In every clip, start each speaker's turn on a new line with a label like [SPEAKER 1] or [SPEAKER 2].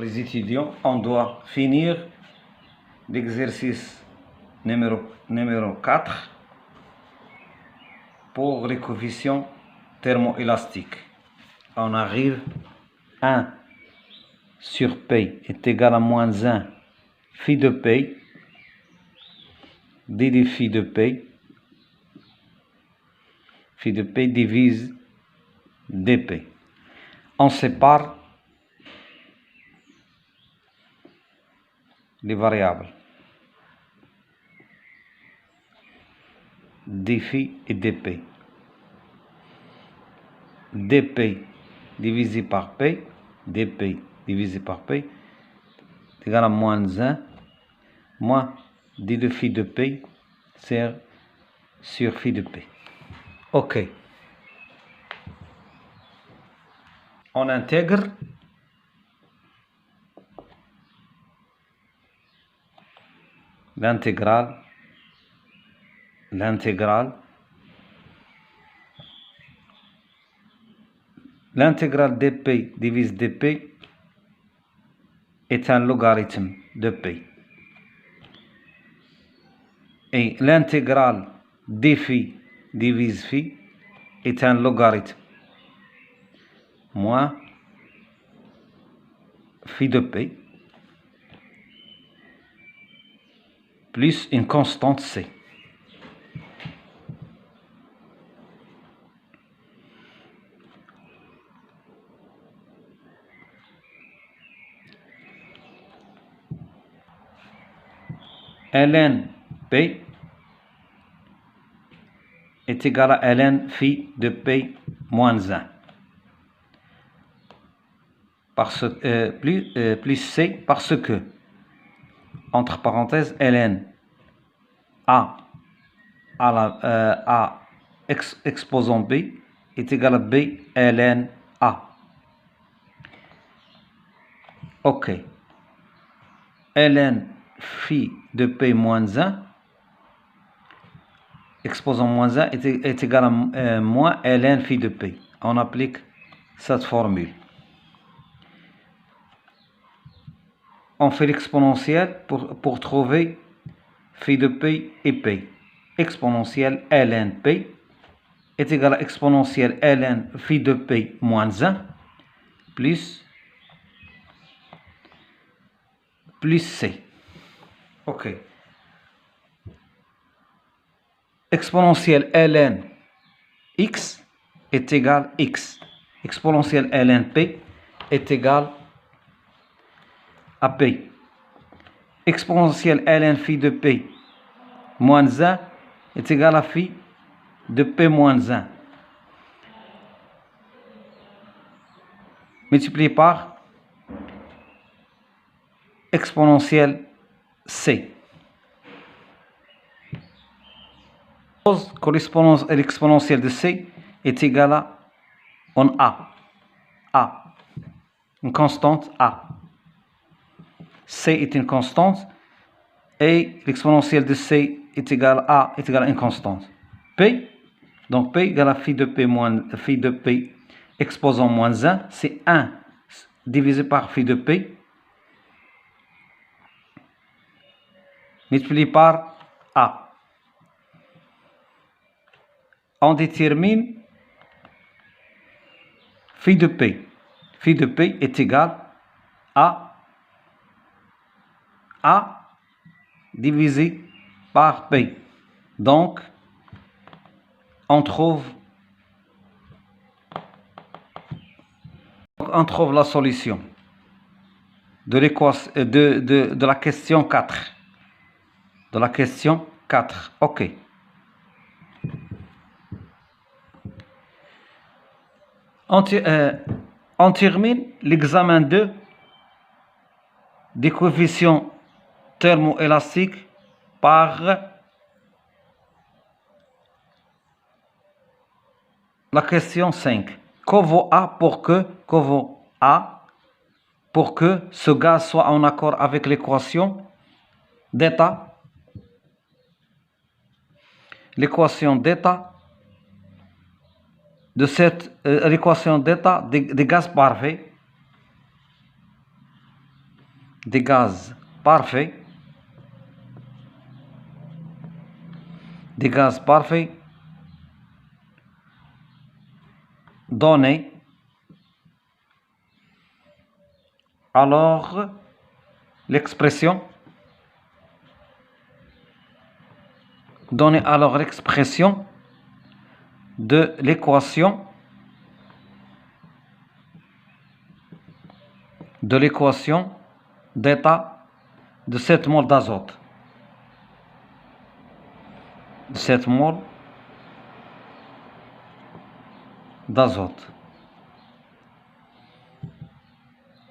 [SPEAKER 1] les étudiants, on doit finir l'exercice numéro 4 pour les coefficients thermoélastiques. On arrive 1 sur P est égal à moins 1 phi de P d phi de P. Phi de P divise dP. On sépare les variables dφ et dP. dP divisé par P, dP divisé par P est égal à moins 1 moins d de phi de P sur phi de P. OK. On intègre l'intégrale dp divise dp est un logarithme de p. Et l'intégrale dφ divise phi est un logarithme moins phi de p plus une constante c. ln p est égal à ln phi de p moins 1 plus c parce que, entre parenthèses, ln a exposant b est égal à b ln a. OK. ln phi de p moins 1 exposant moins 1 est égal à moins ln phi de p. On applique cette formule. On fait l'exponentielle pour trouver phi de p et p. Exponentielle ln p est égal à exponentielle ln phi de p moins 1 plus c. OK. Exponentielle ln x est égal à x. Exponentielle ln p est égal à p. Exponentielle ln phi de p moins 1 est égal à phi de p moins 1 multiplié par exponentielle c. Correspondance à l'exponentielle de c est égale à a, une constante a. C est une constante et l'exponentielle de c est égale à une constante. P, donc P égale à phi de P exposant moins 1, c'est 1 divisé par phi de P multiplié par a. On détermine phi de P. Phi de P est égal à A divisé par P. Donc, on trouve la solution de l'équation de la question 4. De la question 4. OK. On termine l'examen 2 des coefficients thermoélastiques par la question 5. Que vaut A pour que ce gaz soit en accord avec l'équation d'état de cette l'équation d'état des gaz parfaits des gaz parfaits, donnés, alors l'expression de l'équation d'état de 7 moles d'azote.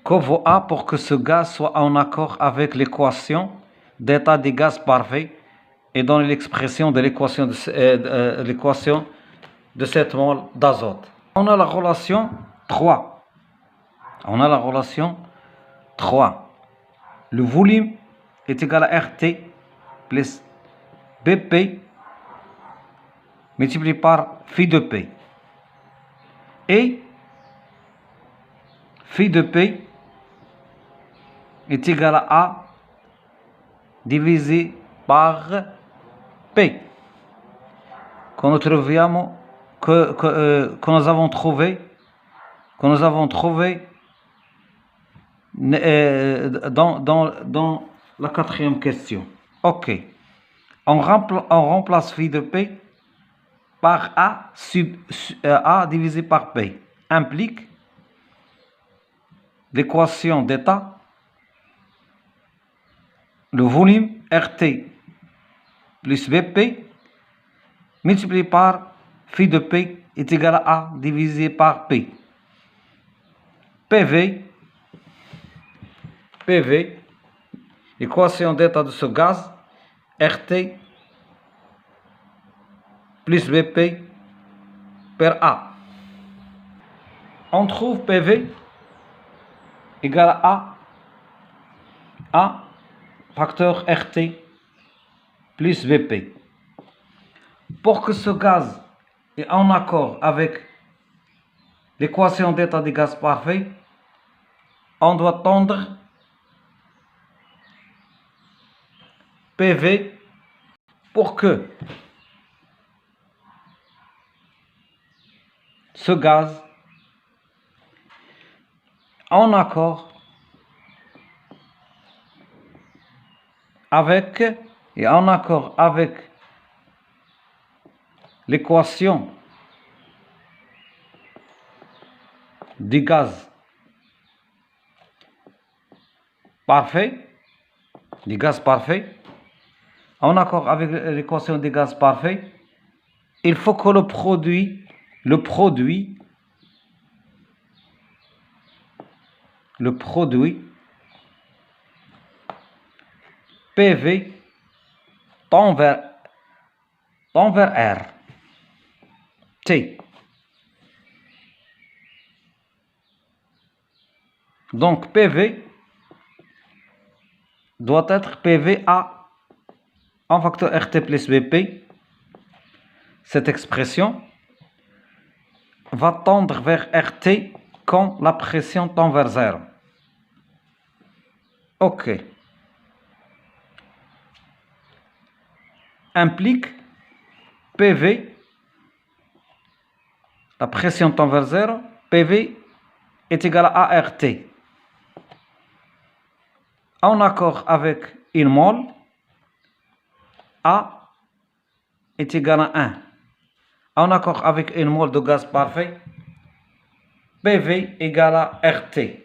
[SPEAKER 1] Que vaut A pour que ce gaz soit en accord avec l'équation d'état des gaz parfaits et donne l'expression de l'équation de 7 moles d'azote. On a la relation 3. Le volume est égal à RT plus BP multiplié par phi de P. Et phi de P est égal à A divisé par P. Que nous avons trouvé dans la quatrième question. Ok. On remplace phi de P par A divisé par P. Implique l'équation d'état, le volume RT plus BP multiplié par phi de P est égal à A divisé par P. PV, l'équation d'état de ce gaz, RT plus BP par A. On trouve PV égal à A facteur RT plus BP. Pour que ce gaz est en accord avec l'équation d'état des gaz parfaits, on doit tendre PV pour que ce gaz en accord avec l'équation du gaz parfait, en accord avec l'équation des gaz parfaits, il faut que le produit PV tend vers R. T. Donc PV doit être PVA en facteur RT plus BP. Cette expression va tendre vers RT quand la pression tend vers 0. Ok. Implique PV, la pression tend vers 0, PV est égal à ART. En accord avec une mole, A est égal à 1. En accord avec une mole de gaz parfait, PV égale à RT.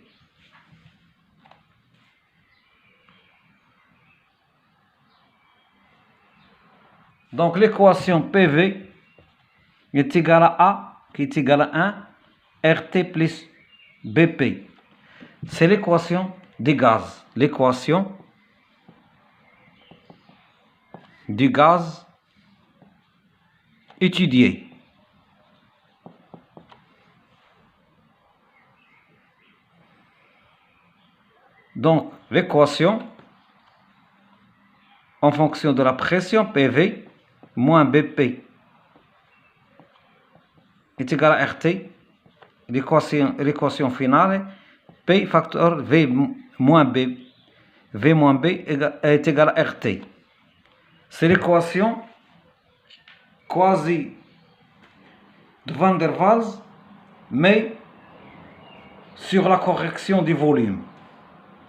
[SPEAKER 1] Donc l'équation PV est égale à A qui est égal à 1, RT plus BP. C'est l'équation des gaz. L'équation du gaz étudié. Donc l'équation en fonction de la pression PV moins BP est égal à RT. L'équation finale, P facteur V moins B V moins B est égal à RT. C'est l'équation quasi de Van der Waals, mais sur la correction du volume.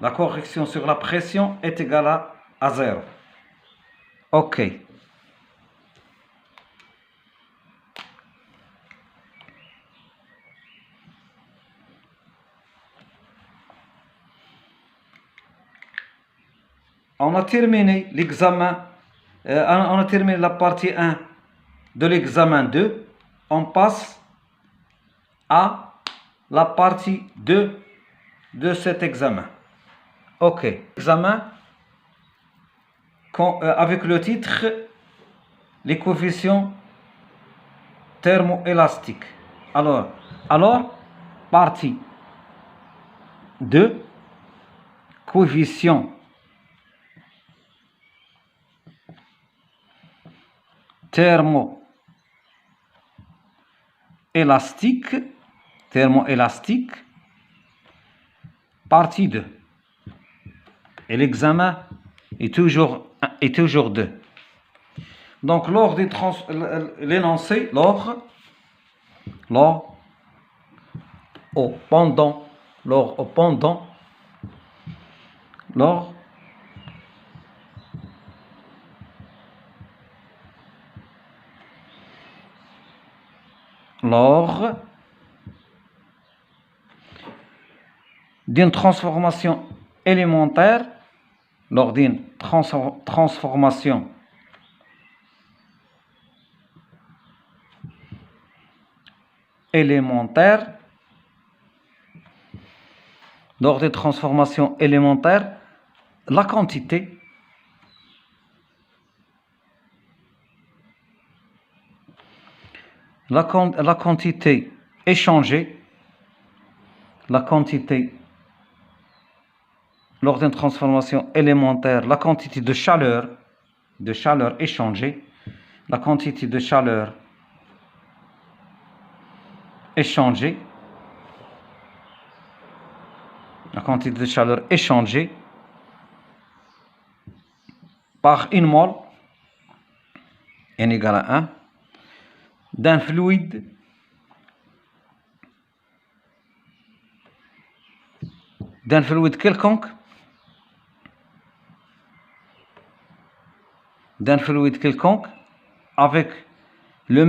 [SPEAKER 1] La correction sur la pression est égale à 0. OK. On a terminé l'examen, on a terminé la partie 1 de l'examen 2. On passe à la partie 2 de cet examen. OK. Examen avec le titre les coefficients thermoélastiques. Alors, partie 2, coefficients thermoélastiques, partie 2. Et l'examen est toujours 2. Donc, lors des l'énoncé, lors au pendant, lors d'une transformation élémentaire, lors d'une transformation élémentaire, lors des transformations élémentaires, la quantité échangée, lors d'une transformation élémentaire, la quantité de chaleur échangée, la quantité de chaleur échangée par une mole n égale à 1 d'un fluide quelconque, avec le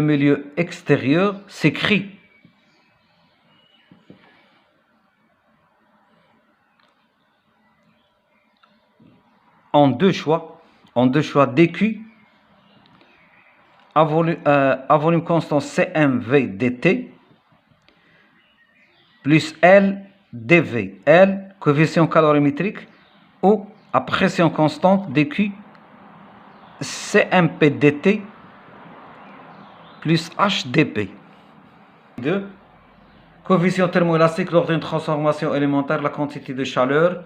[SPEAKER 1] milieu extérieur, s'écrit en deux choix dQ à volume constant CmV dt plus L dV, L coefficient calorimétrique, ou à pression constante dQ CmP dt plus HdP. 2. Coefficient thermoélastique lors d'une transformation élémentaire, la quantité de chaleur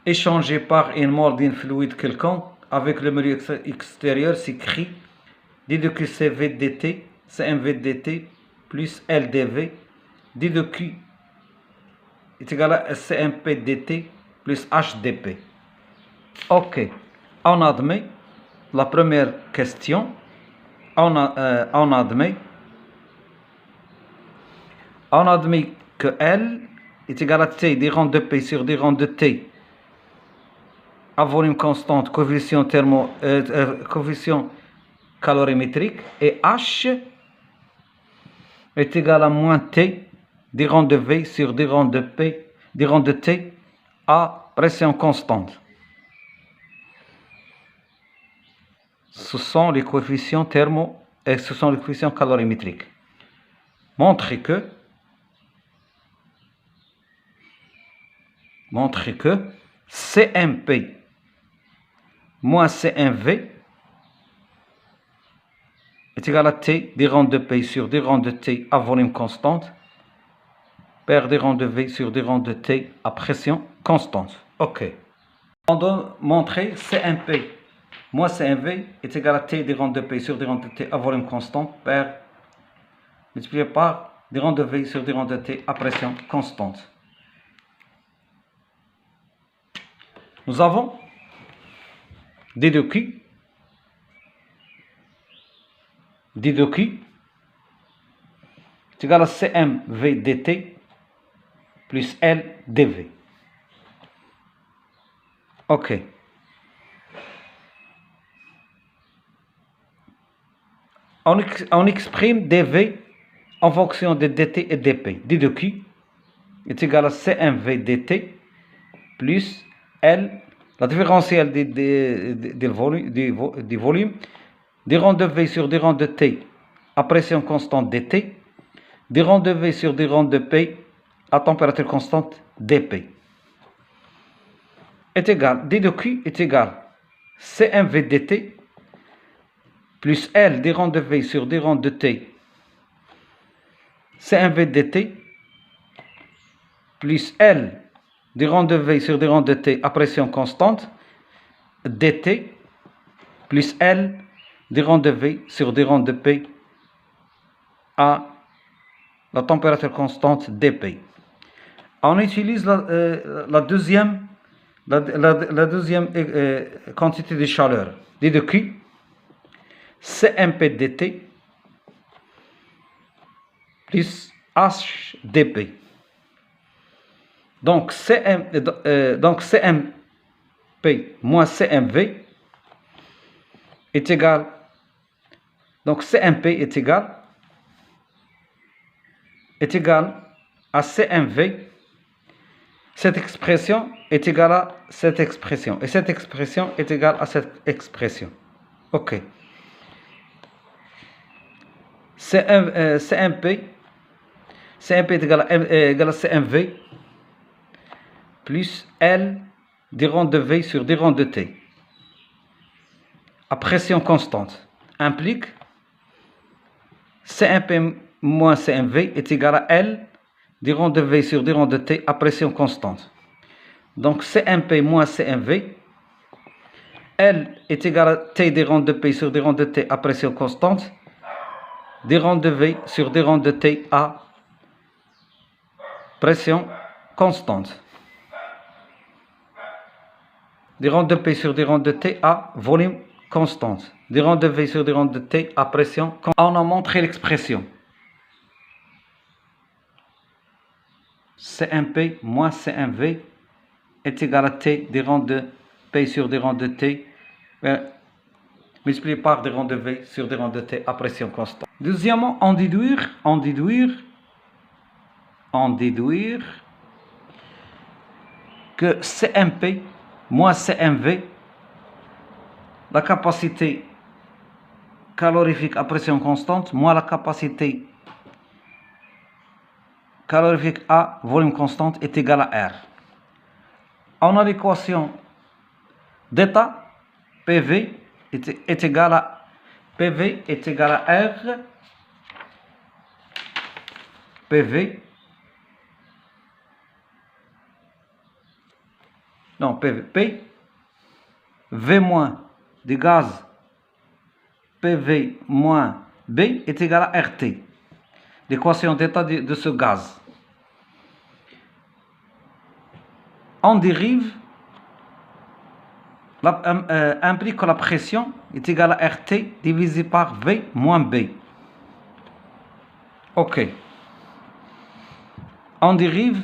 [SPEAKER 1] échangée par une mole d'un fluide quelconque avec le milieu extérieur s'écrit dQ CV dt, CmV dt plus LdV, dQ est égal à CmP dt plus HdP. OK. On admet la première question. On admet que L est égal à T d rang de P sur d rang de T à volume constant, coefficient calorimétrique, et H est égal à moins T d rang de V sur d rang de P, d rang de T à pression constante. Ce sont les coefficients calorimétriques. Montrez que CmP moins CmV est égal à T d rang de P sur d rang de T à volume constante, par des rangs de V sur des rangs de T à pression constante. OK. On doit montrer CMP moins CMV est égal à T des rangs de P sur des rangs de T à volume constant multiplié par des rangs de V sur des rangs de T à pression constante. Nous avons D de Q est égal à CMV dt plus L dV. OK. On exprime dV en fonction de dt et dp. D de Q est égal à CMV dt plus L, la différentielle du volume, des rangs de V sur des rangs de T à pression constante dt, des rangs de V sur des rangs de P à température constante dP. Est égal, D de Q est égal CMV dt plus L des rangs de V sur des rangs de T, CMV dt plus L des rangs de V sur des rangs de T à pression constante dt plus L des rangs de V sur des rangs de P à la température constante dP. On utilise la deuxième quantité de chaleur, D de Q, CMP dt plus H dP. Donc CMP moins CMV est égal, donc CMP est égal à CMV. Cette expression est égale à cette expression et cette expression est égale à cette expression. OK. CMP est égal à CMV plus L des rangs de V sur des rangs de T à pression constante implique CMP moins CMV est égal à L des rangs de V sur des rangs de T à pression constante. Donc CMP moins CMV, L est égal à T des rangs de P sur des rangs de T à pression constante, des rangs de V sur des rangs de T à pression constante. Des rangs de P sur des rangs de T à volume constante. Des rangs de V sur des rangs de T à pression constante. On a montré l'expression. CMP moins CMV est égal à T des rangs de P sur des rangs de T multiplié par des rangs de V sur des rangs de T à pression constante. Deuxièmement, en déduire que CMP moins CMV, la capacité calorifique à pression constante moins la capacité calorifique à volume constante est égale à R. On a l'équation d'état PV est égal à R PV non P V moins du gaz PV moins B est égal à RT, l'équation d'état de ce gaz. On dérive implique que la pression est égale à RT divisé par V moins B. OK. On dérive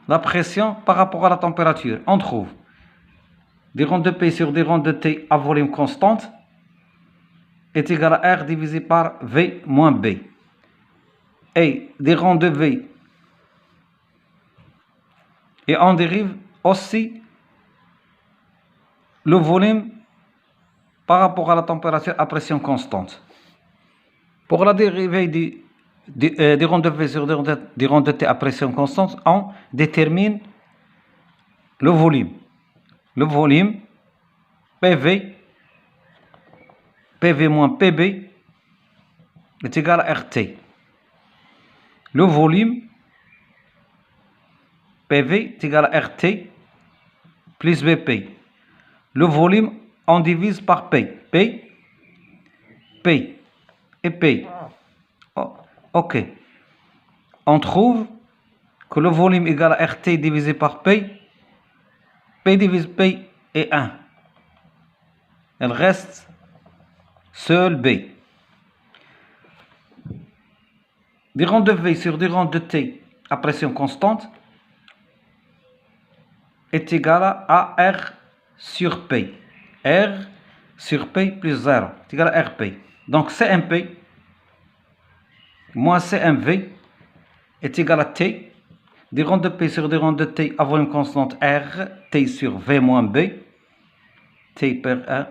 [SPEAKER 1] la pression par rapport à la température. On trouve des rangs de P sur des rangs de T à volume constante est égal à R divisé par V moins B. Et des rangs de V. Et on dérive aussi le volume par rapport à la température à pression constante. Pour la dérivée des rangs de V sur des rangs de T à pression constante, on détermine le volume. Le volume PV moins PB est égal à RT. Le volume PV est égal à RT plus BP. Le volume, on divise par P. P et P. Oh, ok. On trouve que le volume égal à RT divisé par P. P divise P est 1. Il reste seul B. Diront de V sur diront de T à pression constante est égal à R sur P. R sur P plus 0 est égal à RP. Donc CMP moins CMV est égal à T. Diront de P sur diront de T à volume constante R, T sur V moins B. T par R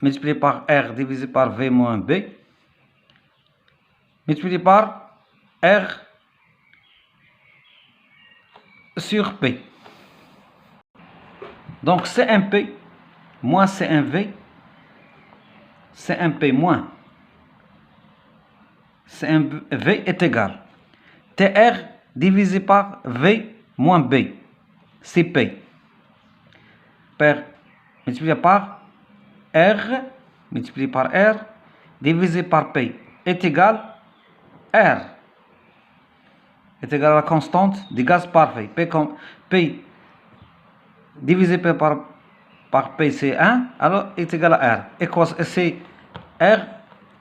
[SPEAKER 1] multiplié par R divisé par V moins B. Multiplié par R sur P. Donc CMP moins CMV, CMP moins CMV est égal TR divisé par V moins B, c'est P, multiplié par R, multiplié par R, divisé par P, est égal R, est égal à la constante du gaz parfait. P divisé par P, c'est 1, alors est égal à R. Et c'est R,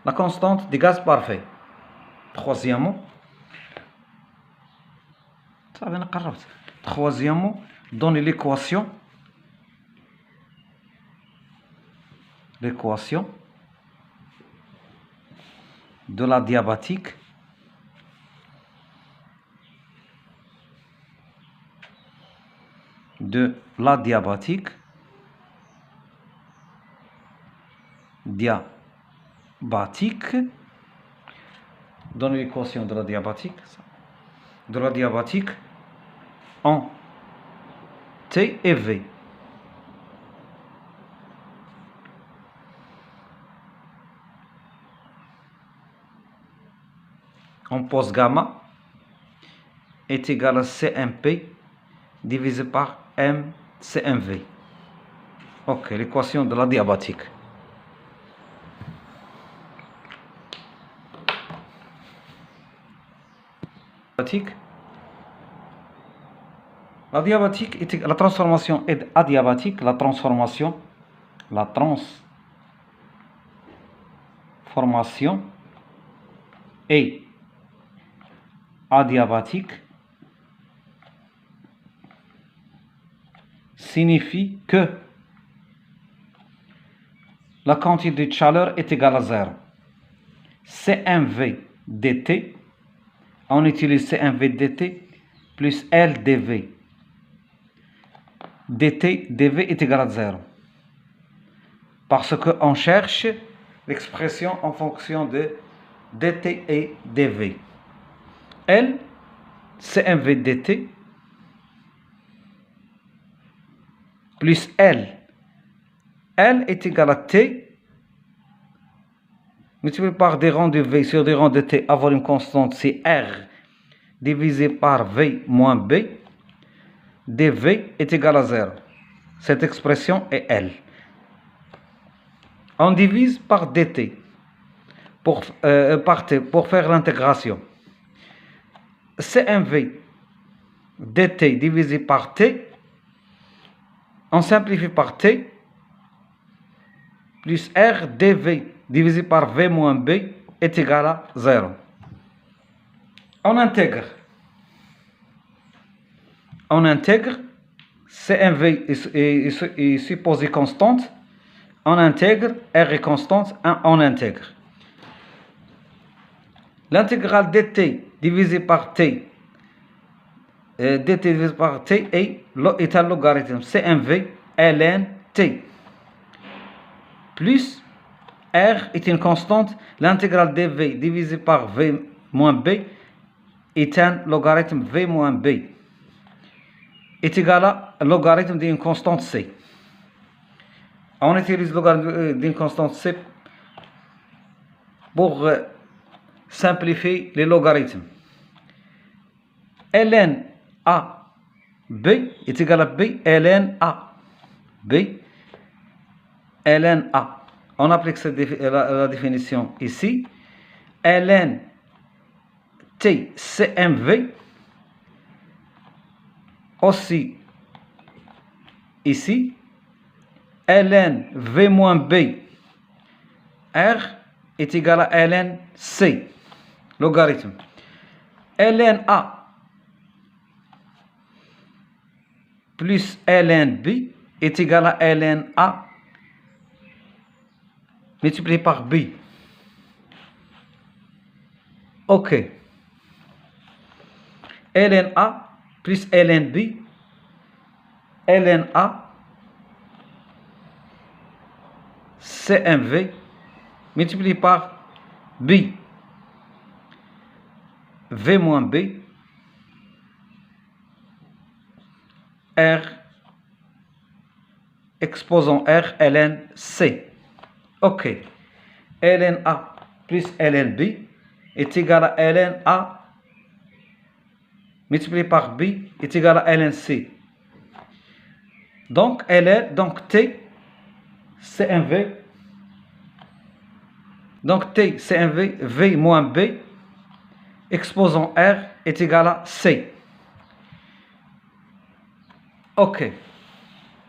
[SPEAKER 1] la constante du gaz parfait. Troisièmement, donne l'équation de la diabatique donne l'équation de la diabatique en T et V. On pose gamma est égal à CMP divisé par MCMV. Ok, l'équation de la diabatique. La diabatique est la transformation est adiabatique. La transformation est adiabatique signifie que la quantité de chaleur est égale à 0. CMV dt, on utilise CMV dt plus L dV. dt dV est égal à 0. Parce qu'on cherche l'expression en fonction de dt et dV. L, CMV dt plus L. L est égal à T multiplié par des rangs de V sur des rangs de T à volume constante, c'est R divisé par V moins B. dV est égal à 0. Cette expression est L. On divise par dt pour faire l'intégration. CMV dt divisé par T, on simplifie par T, plus R dV divisé par V moins B est égal à 0. On intègre CMV est supposé constante, on intègre, R est constante, on intègre. L'intégrale dt divisé par T, dt divisé par T est un logarithme CMV ln T. Plus R est une constante, l'intégrale dV divisé par V moins B est un logarithme V moins B. Est égal à logarithme d'une constante C. On utilise le logarithme d'une constante C pour simplifier les logarithmes. Ln A B est égal à B ln A. B ln A. On applique la définition ici. ln T CMV aussi ici. ln V moins B R est égal à ln C. Logarithme. ln A plus ln B est égal à ln A multiplié par B. OK. ln A plus ln B, ln A CMV multiplié par B. V moins B R exposant R ln C. OK. ln A plus ln B est égal à ln A multiplié par B est égal à ln C. Donc, T CMV. Donc, T CMV V moins B exposant R est égal à C. OK.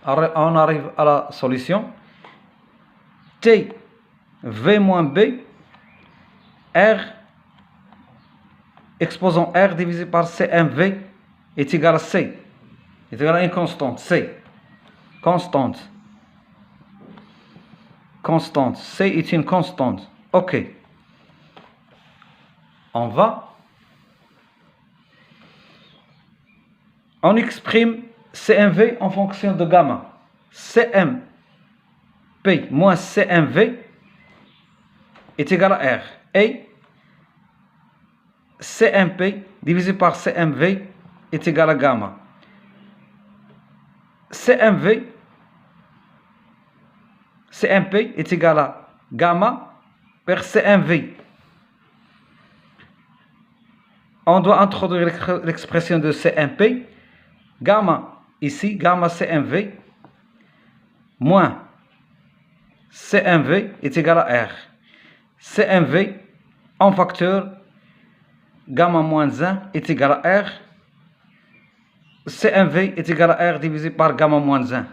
[SPEAKER 1] On arrive à la solution. T V moins B R exposant R divisé par CMV est égal à C. Est égal à une constante, C. Constante. Constante. C est une constante. OK. On exprime CMV en fonction de gamma. CMP moins CMV est égal à R. Et CMP divisé par CMV est égal à gamma. CMP est égal à gamma par CMV. On doit introduire l'expression de CMP. Gamma ici, gamma CMV moins CMV est égal à R. CMV en facteur gamma moins 1 est égal à R. CMV est égal à R divisé par gamma moins 1.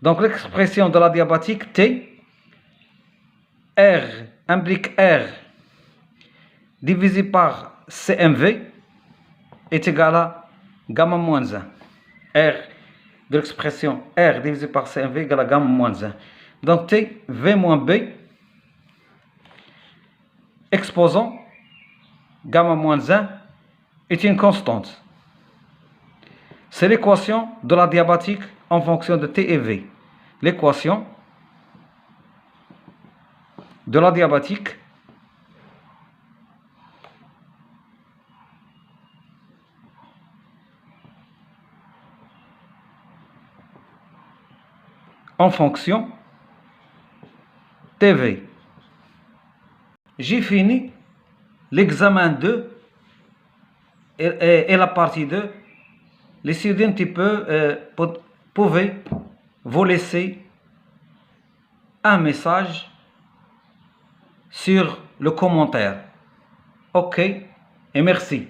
[SPEAKER 1] Donc l'expression de l'adiabatique T, R implique R divisé par CMV est égal à gamma moins 1. R de l'expression R divisé par CMV égale à gamma moins 1. Donc T, V moins B, exposant gamma moins 1 est une constante. C'est l'équation de la diabatique en fonction de T et V. L'équation de la diabatique en fonction TV. J'ai fini l'examen 2 et la partie 2. Les étudiants pouvaient vous laisser un message sur le commentaire. OK et merci.